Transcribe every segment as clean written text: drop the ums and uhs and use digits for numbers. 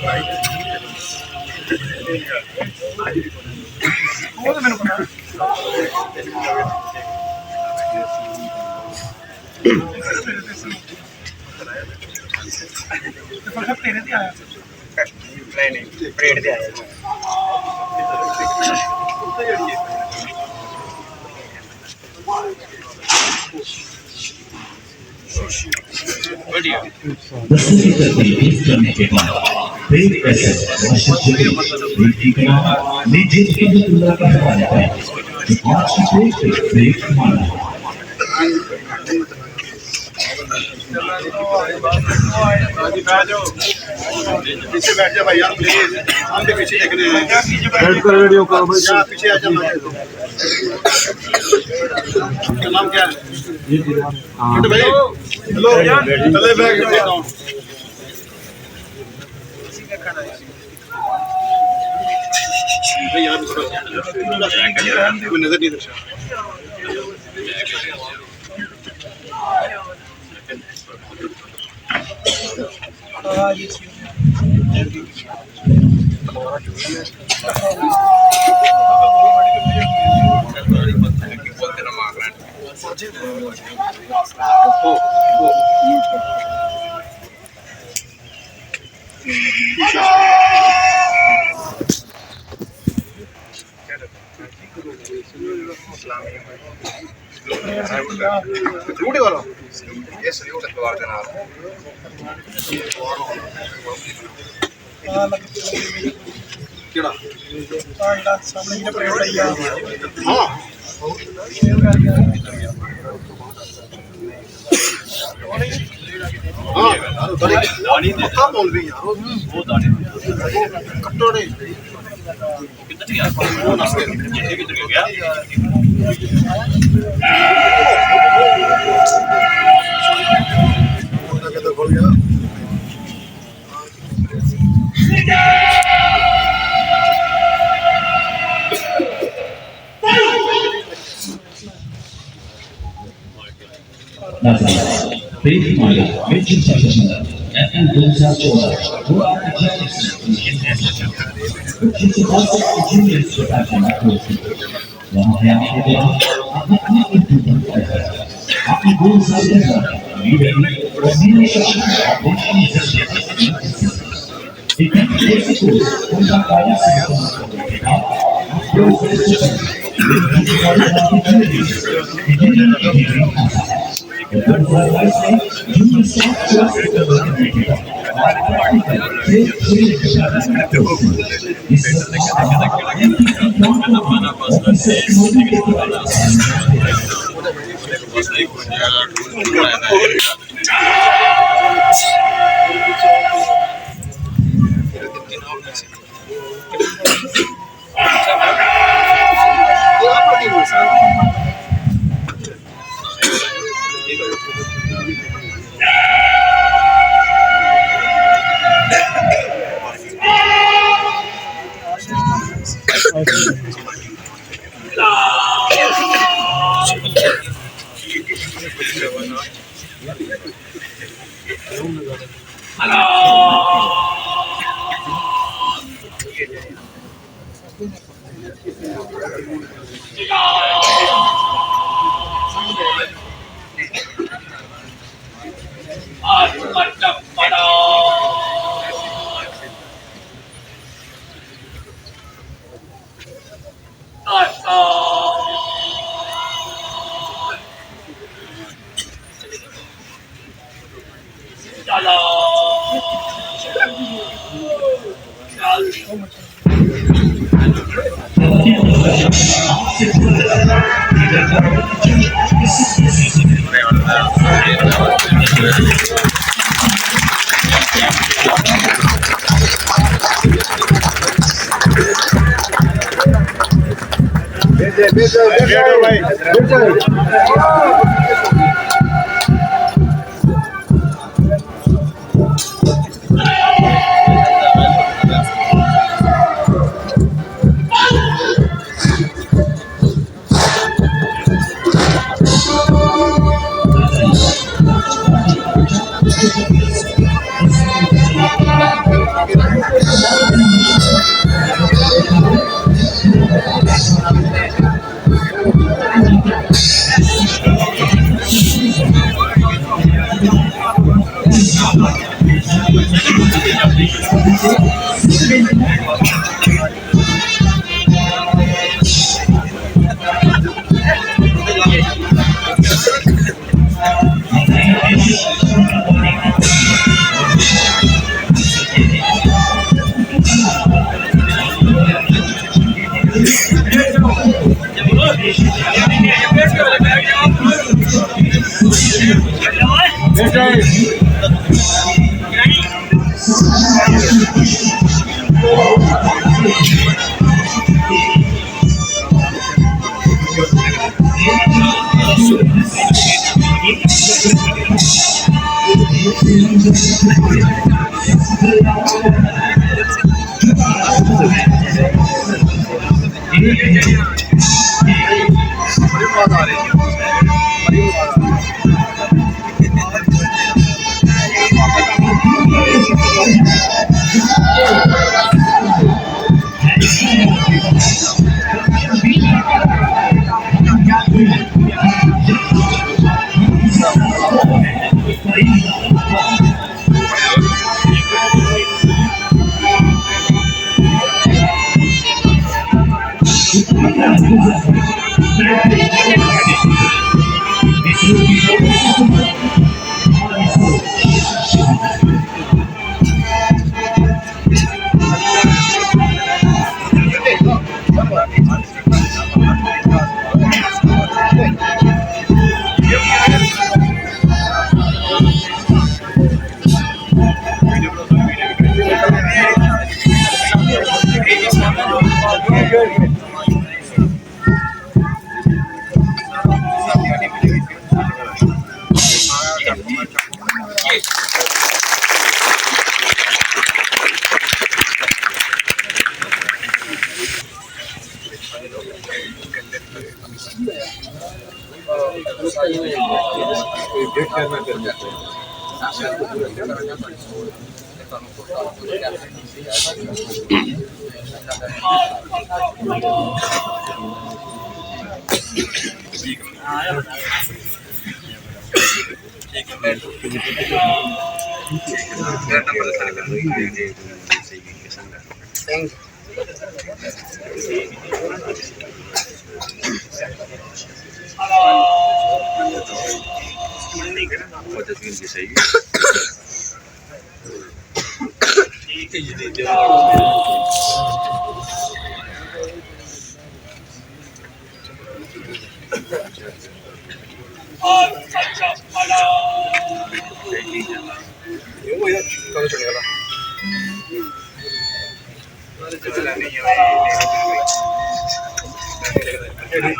ਉਹ ਤਾਂ ਮੈਨੂੰ ਪਤਾ ਪਰ ਤੇਰੇ ਤੇ ਆਇਆ ਨਹੀਂ ਪਰੇਡ ਤੇ ਆਇਆ दसवीं तरतीब करने के बाद फिर ऐसे निजी अल्लाह के हवाले करें आज की ब्रेक माना पीछे बैठ जा भाई यार प्लीज हम भी पीछे देख रहे हैं बैठ कर वीडियो करो भाई यहाँ पीछे आ जा आपका नाम क्या है भाई हेलो चले बैग देता हूँ भाई यार नजर नहीं दर्शा झूठे वाला ये सलूट तलवार के नाल केड़ा जेड़ा सामने जेड़ा परेड आई हां हां दाढ़ी पक्का बोल रही यार वो दाढ़ी कट्टो नहीं कितनी यार वो नाश्ते कितनी हो गया खोल गया Baby Maya, Mitchell Sachamanda, and Gonza Chola, who are the judges in which is also a junior professional coach. One half of the after Gonza Chola, we ready for a new shot of what is the course from the Kaya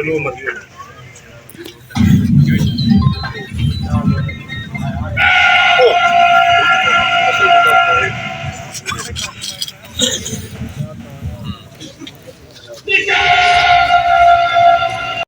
Belum